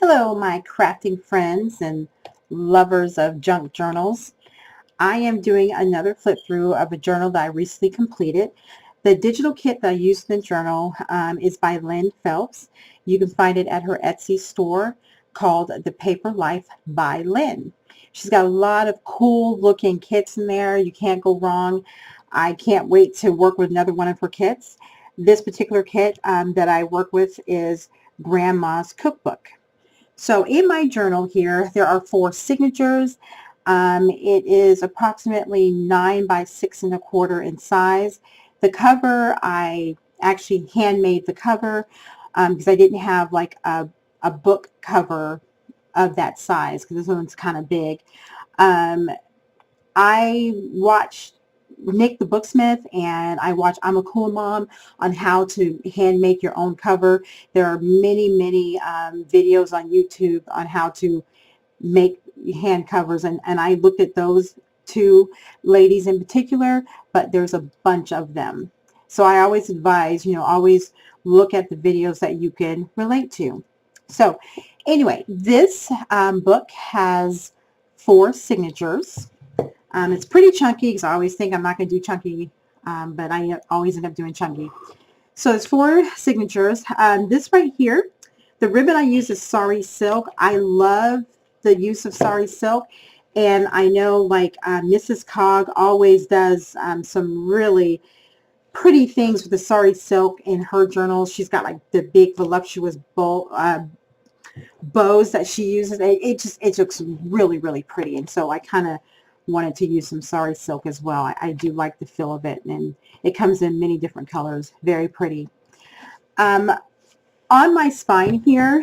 Hello, my crafting friends and lovers of junk journals. I am doing another flip through of a journal that I recently completed. The digital kit that I used in the journal is by Lynn. You can find it at her Etsy store called The Paper Life by Lynn. She's got a lot of cool looking kits in there. You can't go wrong. I can't wait to work with another one of her kits. This particular kit that I work with is Grandma's Cookbook. So in my journal here, there are 4 signatures. It is approximately 9 by 6 1/4 in size. The cover, I actually handmade the cover because I didn't have like a book cover of that size because this one's kind of big. Um, I watched Nick the Booksmith and I watched I'm a Cool Mom on how to hand make your own cover. There are many videos on YouTube on how to make hand covers, and I looked at those 2 ladies in particular, but there's a bunch of them. So I always advise, always look at the videos that you can relate to. So anyway, this book has 4 signatures. It's pretty chunky because I always think I'm not going to do chunky, but I always end up doing chunky. So there's 4 signatures. This right here, the ribbon I use is Sari Silk. I love the use of Sari Silk, and I know like Mrs. Cog always does some really pretty things with the Sari Silk in her journals. She's got like the big voluptuous bows that she uses. It looks really pretty, and so I kind of wanted to use some Sari Silk as well. I do like the feel of it, and it comes in many different colors. Very pretty. On my spine here,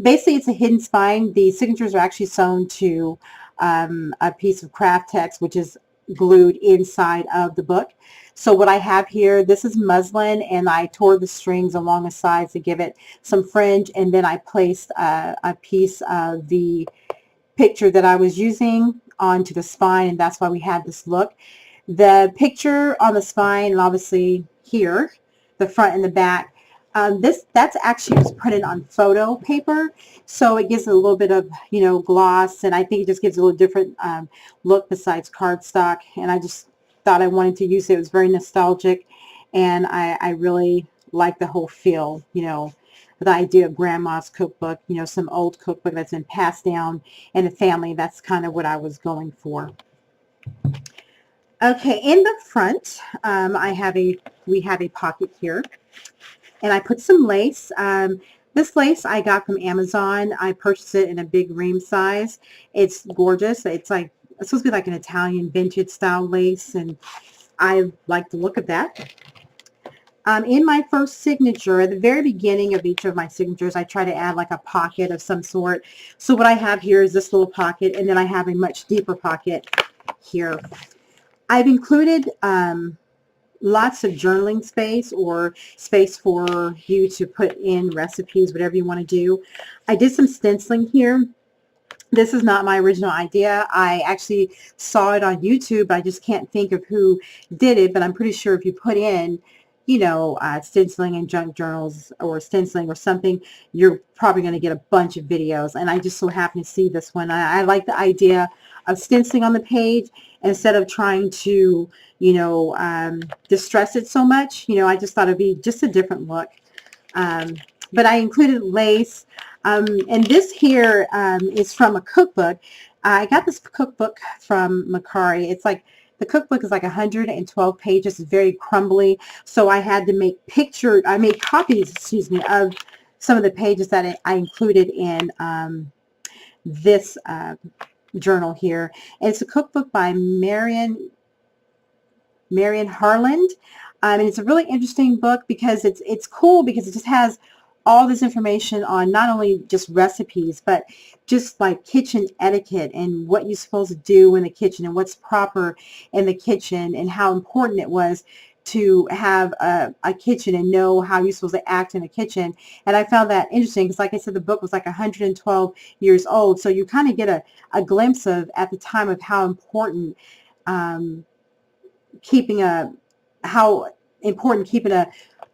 basically it's a hidden spine. The signatures are actually sewn to a piece of craft text, which is glued inside of the book. So what I have here, this is muslin, and I tore the strings along the sides to give it some fringe, and then I placed a piece of the picture that I was using onto the spine, and that's why we had this look. The picture on the spine, and obviously here, the front and the back, that's actually was printed on photo paper, so it gives it a little bit of gloss, and I think it just gives it a little different look besides cardstock. And I just thought I wanted to use it. It was very nostalgic, and I really like the whole feel, the idea of Grandma's cookbook, some old cookbook that's been passed down in the family. That's kind of what I was going for. Okay, in the front, we have a pocket here, and I put some lace. This lace I got from Amazon. I purchased it in a big ream size. It's gorgeous. It's supposed to be like an Italian vintage style lace, and I like the look of that. In my first signature, at the very beginning of each of my signatures, I try to add like a pocket of some sort. So what I have here is this little pocket, and then I have a much deeper pocket here. I've included lots of journaling space, or space for you to put in recipes, whatever you want to do. I did some stenciling here. This is not my original idea. I actually saw it on YouTube. I just can't think of who did it, but I'm pretty sure if you put in stenciling and junk journals or stenciling or something, you're probably going to get a bunch of videos. And I just so happened to see this one. I like the idea of stenciling on the page instead of trying to, distress it so much. I just thought it'd be just a different look. But I included lace. And this here is from a cookbook. I got this cookbook from Macari. It's like, the cookbook is like 112 pages. It's very crumbly. So I had to I made copies, of some of the pages that I included in this journal here. And it's a cookbook by Marion Harland. And it's a really interesting book because it's cool because it just has all this information on not only just recipes, but just like kitchen etiquette and what you're supposed to do in the kitchen and what's proper in the kitchen, and how important it was to have a kitchen and know how you're supposed to act in a kitchen. And I found that interesting because, like I said, the book was like 112 years old. So you kind of get a glimpse of, at the time, of how important keeping a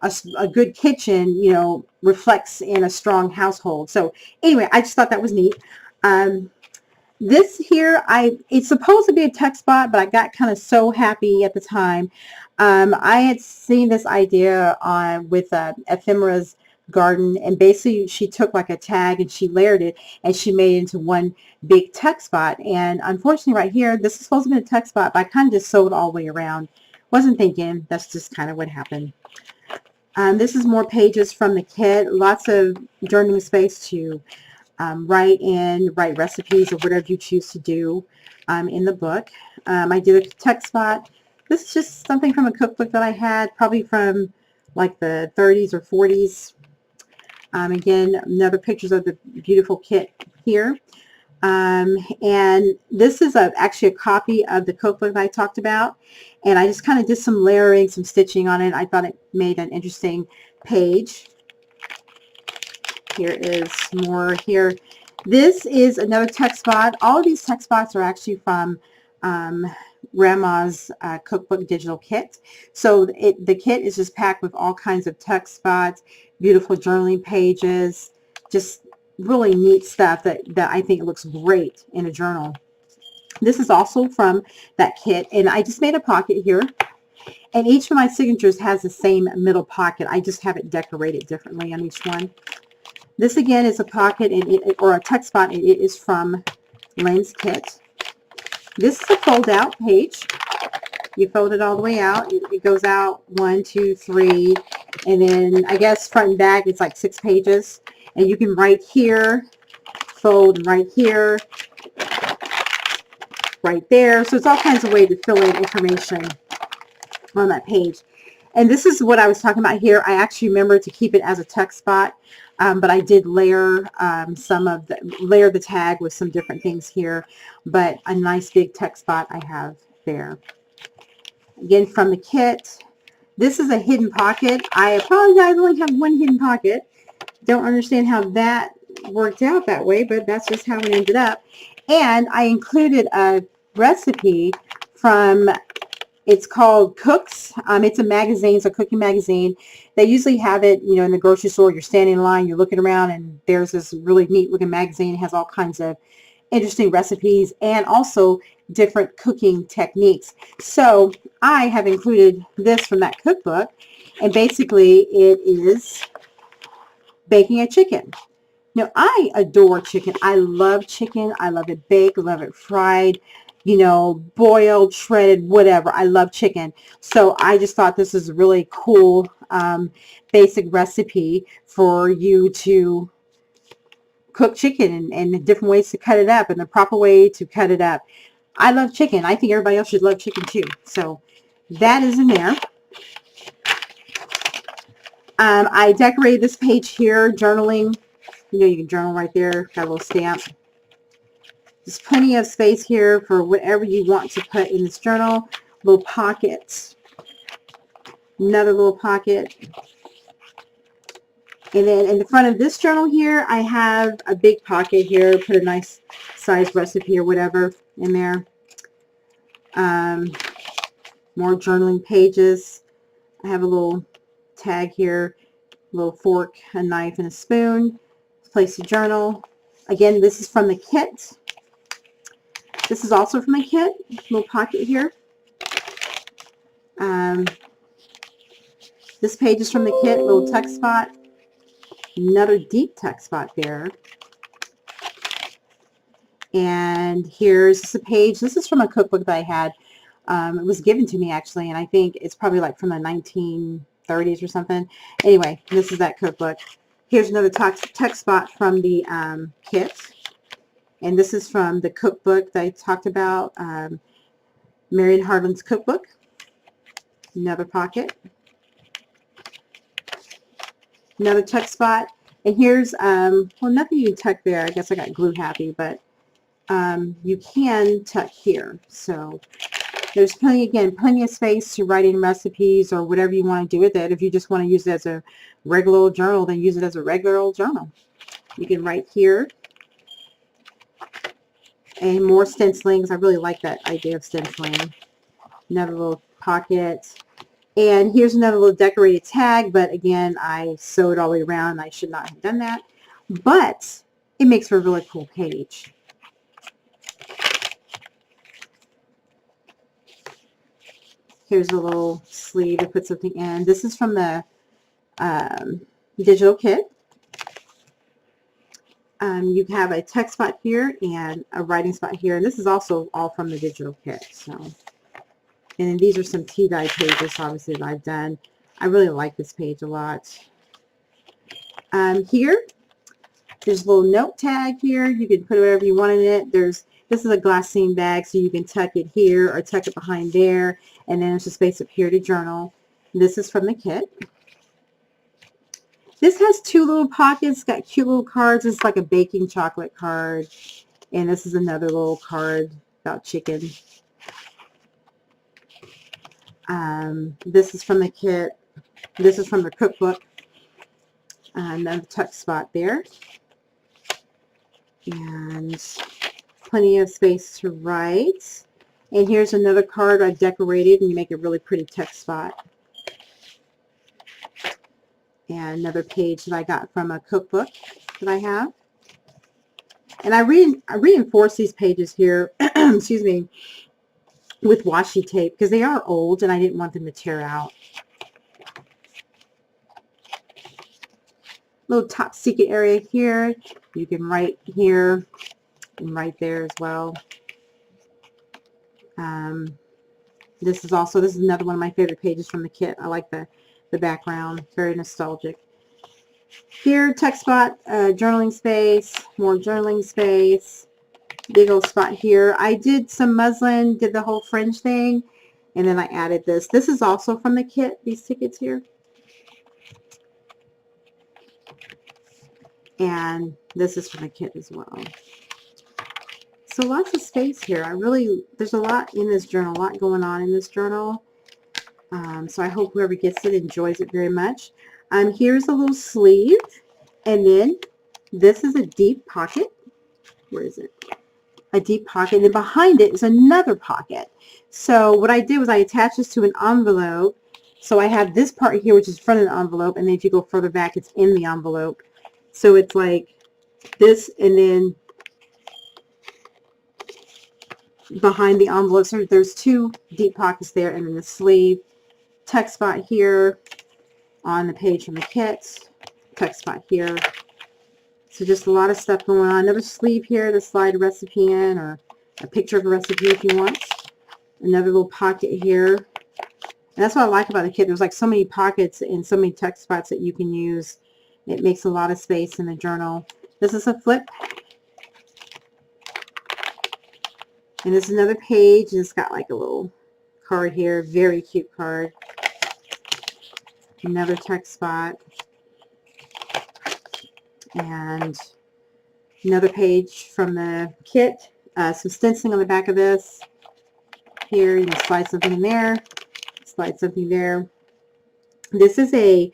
a good kitchen, you know, reflects in a strong household. So anyway, I just thought that was neat. This here, it's supposed to be a text spot, but I got kind of so happy at the time. I had seen this idea on with Ephemera's Garden, and basically she took like a tag and she layered it and she made it into one big text spot. And unfortunately right here, this is supposed to be a text spot, but I kind of just sewed all the way around. Wasn't thinking, that's just kind of what happened. This is more pages from the kit, lots of journaling space to write recipes or whatever you choose to do in the book. I did a text spot. This is just something from a cookbook that I had, probably from like the 30s or 40s. Again, another pictures of the beautiful kit here. And this is actually a copy of the cookbook that I talked about. And I just kind of did some layering, some stitching on it. I thought it made an interesting page. Here is more here. This is another text spot. All of these text spots are actually from Grandma's Cookbook digital kit. So the kit is just packed with all kinds of text spots, beautiful journaling pages, just really neat stuff that I think looks great in a journal. This is also from that kit, and I just made a pocket here. And each of my signatures has the same middle pocket. I just have it decorated differently on each one. This again is a pocket or a text spot, and it is from Lynn's kit. This is a fold out page. You fold it all the way out. It goes out 1, 2, 3, and then I guess front and back it's like 6 pages. And you can write here, fold right here, right there. So it's all kinds of ways to fill in information on that page. And this is what I was talking about here. I actually remember to keep it as a text spot, but I did layer layer the tag with some different things here. But a nice big text spot I have there. Again, from the kit. This is a hidden pocket. I apologize, I only have one hidden pocket. Don't understand how that worked out that way, but that's just how it ended up. And I included a recipe from, it's called Cooks. It's a magazine, it's a cooking magazine. They usually have it, you know, in the grocery store. You're standing in line, you're looking around, and there's this really neat looking magazine. It has all kinds of interesting recipes and also different cooking techniques. So I have included this from that cookbook, and basically it is baking a chicken. Now, I adore chicken. I love chicken. I love it baked, love it fried, you know, boiled, shredded, whatever. I love chicken. So I just thought this is a really cool basic recipe for you to cook chicken and different ways to cut it up and the proper way to cut it up. I love chicken. I think everybody else should love chicken too. So that is in there. I decorated this page here, journaling. You know, you can journal right there. Got a little stamp. There's plenty of space here for whatever you want to put in this journal. Little pockets. Another little pocket. And then in the front of this journal here, I have a big pocket here. Put a nice size recipe or whatever in there. More journaling pages. I have a little tag here. A little fork, a knife, and a spoon. Place to journal. Again, this is from the kit. This is also from the kit. Little pocket here. This page is from the kit. Little text spot. Another deep text spot there. And here's a page. This is from a cookbook that I had. It was given to me actually, and I think it's probably like from the 1930s or something. Anyway, this is that cookbook. Here's another text spot from the kit. And this is from the cookbook that I talked about, Marion Harlan's cookbook. Another pocket. Another tuck spot. And here's, well, nothing you can tuck there. I guess I got glue happy, but you can tuck here. So there's plenty, again, plenty of space to write in recipes or whatever you want to do with it. If you just want to use it as a regular old journal, then use it as a regular old journal. You can write here. And more stencilings. I really like that idea of stenciling. Another little pocket. And here's another little decorated tag, but again, I sewed all the way around. I should not have done that, but it makes for a really cool page. Here's a little sleeve to put something in. This is from the digital kit. You have a text spot here and a writing spot here, and this is also all from the digital kit. So, and then these are some tea dye pages, obviously, that I've done. I really like this page a lot. Here, there's a little note tag here. You can put whatever you want in it. This is a glassine bag, so you can tuck it here or tuck it behind there, and then there's a space up here to journal. This is from the kit. This has two little pockets, got cute little cards. It's like a baking chocolate card. And this is another little card about chicken. This is from the kit. This is from the cookbook. Another tuck spot there. And plenty of space to write. And here's another card I've decorated, and you make a really pretty text spot. And another page that I got from a cookbook that I have. And I reinforce these pages here, excuse me, with washi tape because they are old and I didn't want them to tear out. Little top secret area here. You can write here and right there as well. This is another one of my favorite pages from the kit. I like the background, very nostalgic. Here, text spot, journaling space, more journaling space, big old spot here. I did some muslin, did the whole fringe thing, and then I added this. This is also from the kit, these tickets here. And this is from the kit as well. So lots of space here. There's a lot in this journal, a lot going on in this journal. So I hope whoever gets it enjoys it very much. Here's a little sleeve, and then this is a deep pocket. Where is it? A deep pocket, and behind it is another pocket. So what I did was I attached this to an envelope. So I have this part here, which is front of the envelope, and then if you go further back, it's in the envelope. So it's like this, and then behind the envelope, so there's two deep pockets there, and then the sleeve. Text spot here on the page from the kit. Text spot here. So just a lot of stuff going on. Another sleeve here to slide a recipe in, or a picture of a recipe if you want. Another little pocket here. And that's what I like about the kit. There's like so many pockets and so many text spots that you can use. It makes a lot of space in the journal. This is a flip. And this is another page, and it's got like a little card here. Very cute card. Another text spot. And another page from the kit. Some stenciling on the back of this. Here, you can slide something in there. Slide something there. This is a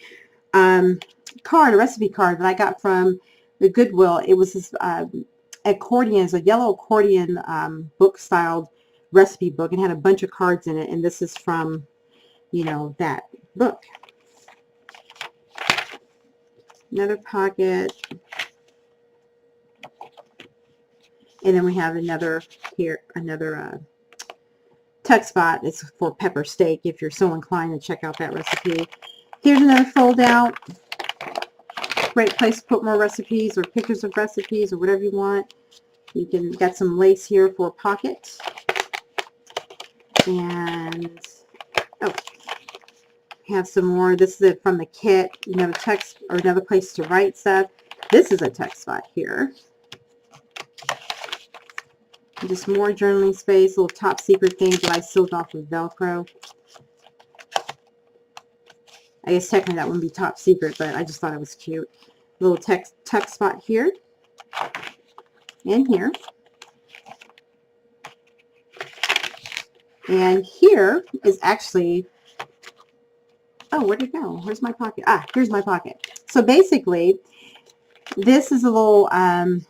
card, a recipe card that I got from the Goodwill. It was this accordion, it's a yellow accordion book-styled recipe book, and had a bunch of cards in it. And this is from, you know, that book. Another pocket. And then we have another here, another tuck spot. It's for pepper steak if you're so inclined to check out that recipe. Here's another fold out. Great place to put more recipes or pictures of recipes or whatever you want. You can get some lace here for a pocket. And have some more. This is it from the kit. Another text or another place to write stuff. This is a text spot here. Just more journaling space, little top secret things that I sealed off with Velcro. I guess technically that wouldn't be top secret, but I just thought it was cute. Little text spot here and here. And here is actually, oh, where'd it go? Where's my pocket? Ah, here's my pocket. So basically, this is a little a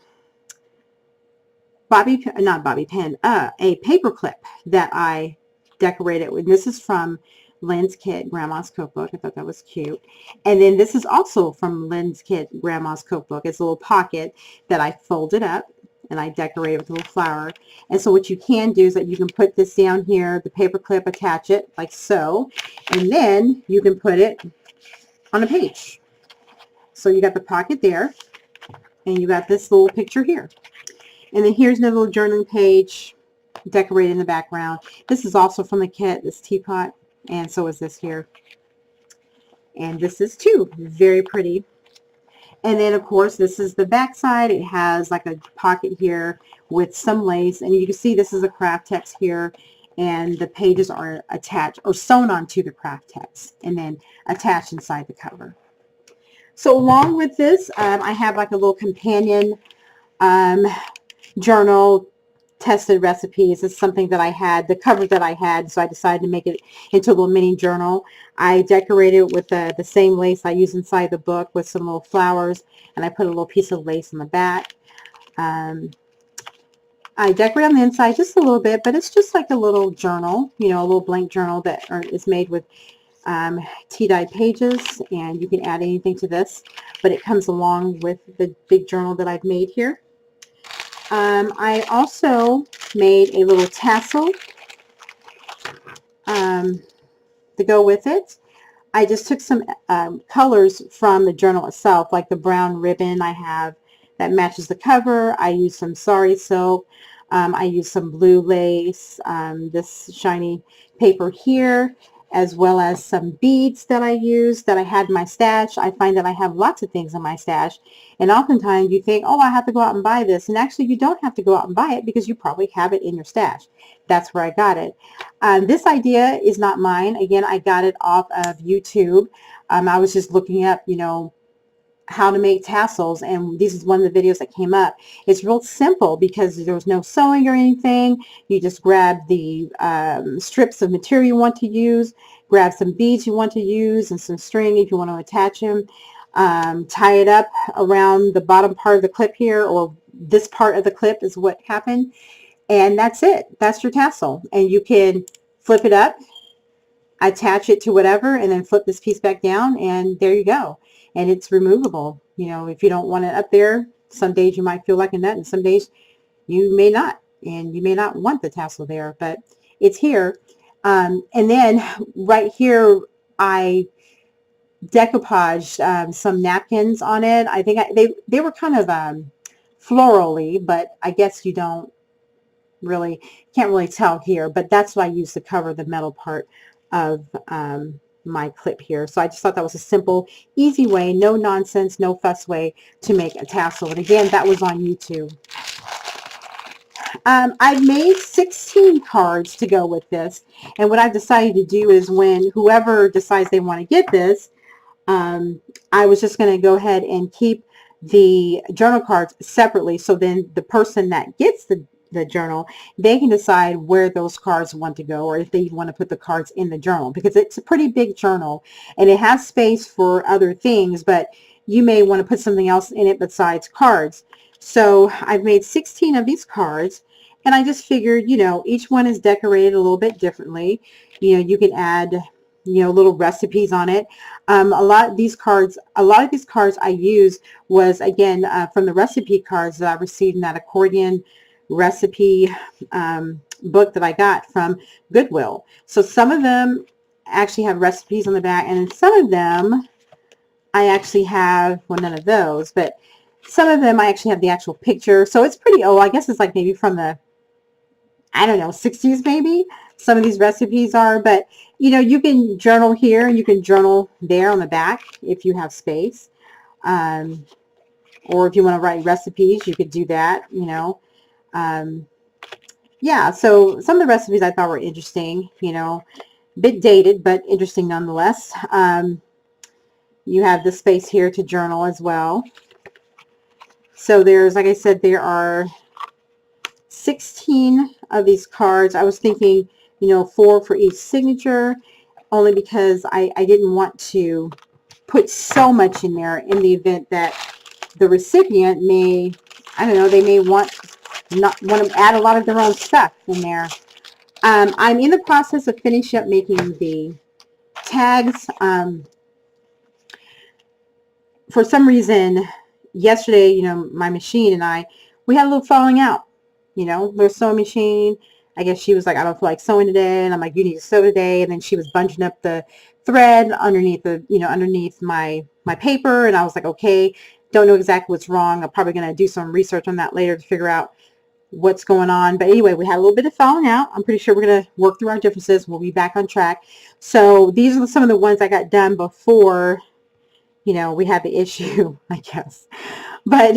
paper clip that I decorated with. This is from Lynn's Kit, Grandma's Cookbook. I thought that was cute. And then this is also from Lynn's Kit, Grandma's Cookbook. It's a little pocket that I folded up and I decorated with a little flower. And so what you can do is that you can put this down here, the paper clip, attach it like so, and then you can put it on a page. So you got the pocket there, and you got this little picture here. And then here's another little journaling page decorated in the background. This is also from the kit, this teapot, and so is this here. And this is too very pretty. And then of course this is the back side. It has like a pocket here with some lace, and you can see this is a craft text here, and the pages are attached or sewn onto the craft text and then attached inside the cover. So along with this, I have like a little companion journal, tested recipes. It's something that I had, the cover that I had, so I decided to make it into a little mini journal. I decorated it with the same lace I use inside the book with some little flowers, and I put a little piece of lace on the back. I decorate on the inside just a little bit, but it's just like a little journal, you know, a little blank journal that is made with tea-dyed pages, and you can add anything to this, but it comes along with the big journal that I've made here. I also made a little tassel to go with it. I just took some colors from the journal itself, like the brown ribbon I have that matches the cover. I used some sari silk. I used some blue lace, this shiny paper here, as well as some beads that I used that I had in my stash. I find that I have lots of things in my stash, and oftentimes you think, oh, I have to go out and buy this, and actually you don't have to go out and buy it because you probably have it in your stash. That's where I got it. This idea is not mine. Again, I got it off of YouTube. I was just looking up, you know, how to make tassels, and this is one of the videos that came up. It's real simple because there was no sewing or anything. You just grab the strips of material you want to use, grab some beads you want to use, and some string if you want to attach them. Tie it up around the bottom part of the clip here, or this part of the clip is what happened, and that's it. That's your tassel, and you can flip it up, attach it to whatever, and then flip this piece back down, and there you go. And it's removable. You know, if you don't want it up there, some days you might feel like a nut, and some days you may not, and you may not want the tassel there, but it's here. And then right here, I decoupaged some napkins on it. I think they were kind of florally, but I guess you can't really tell here, but that's why I used to cover the metal part of my clip here. So I just thought that was a simple, easy way, no nonsense, no fuss way to make a tassel. And again, that was on YouTube. I've made 16 cards to go with this, and what I've decided to do is when whoever decides they want to get this, I was just going to go ahead and keep the journal cards separately, so then the person that gets the journal, they can decide where those cards want to go, or if they want to put the cards in the journal, because it's a pretty big journal and it has space for other things, but you may want to put something else in it besides cards. So I've made 16 of these cards, and I just figured, you know, each one is decorated a little bit differently. You know, you can add, you know, little recipes on it. A lot of these cards I used was, again, from the recipe cards that I received in that accordion recipe book that I got from Goodwill. So some of them actually have recipes on the back, and some of them I actually have, well, none of those, but some of them I actually have the actual picture. So it's pretty old. I guess it's like maybe from the, I don't know, 60s maybe. Some of these recipes are, but you know, you can journal here and you can journal there on the back if you have space. Or if you want to write recipes, you could do that, you know. Yeah, so some of the recipes I thought were interesting, you know, a bit dated, but interesting nonetheless. You have the space here to journal as well. So there's, like I said, there are 16 of these cards. I was thinking, you know, 4 for each signature, only because I didn't want to put so much in there in the event that the recipient may, I don't know, they may want to add a lot of their own stuff in there. I'm in the process of finishing up making the tags, for some reason, yesterday, you know, my machine and I, we had a little falling out. You know, their sewing machine, I guess she was like, I don't feel like sewing today. And I'm like, you need to sew today. And then she was bunching up the thread underneath the, you know, underneath my paper. And I was like, okay, don't know exactly what's wrong. I'm probably going to do some research on that later to figure out what's going on. But anyway, we had a little bit of falling out. I'm pretty sure we're going to work through our differences. We'll be back on track. So these are some of the ones I got done before, you know, we had the issue, I guess. But,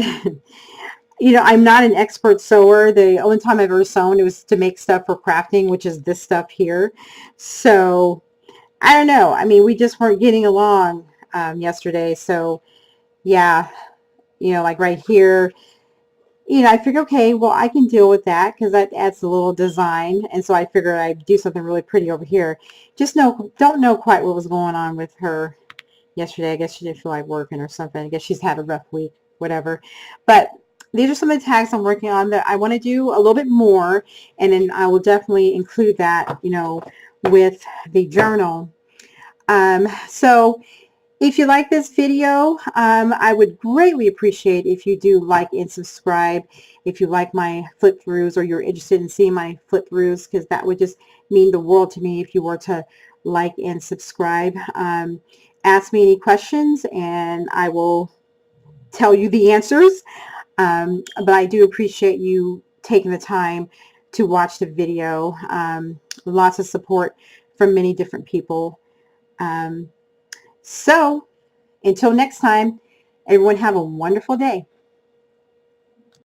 you know, I'm not an expert sewer. The only time I've ever sewn, it was to make stuff for crafting, which is this stuff here. So I don't know. I mean, we just weren't getting along yesterday. So yeah, you know, like right here, you know, I figured, okay, well, I can deal with that because that adds a little design. And so I figured I'd do something really pretty over here. Just don't know quite what was going on with her yesterday. I guess she didn't feel like working or something. I guess she's had a rough week, whatever. But these are some of the tags I'm working on that I want to do a little bit more. And then I will definitely include that, you know, with the journal. So if you like this video, I would greatly appreciate if you do like and subscribe. If you like my flip throughs or you're interested in seeing my flip throughs, because that would just mean the world to me if you were to like and subscribe. Ask me any questions and I will tell you the answers. But I do appreciate you taking the time to watch the video. Lots of support from many different people. So until next time, everyone have a wonderful day.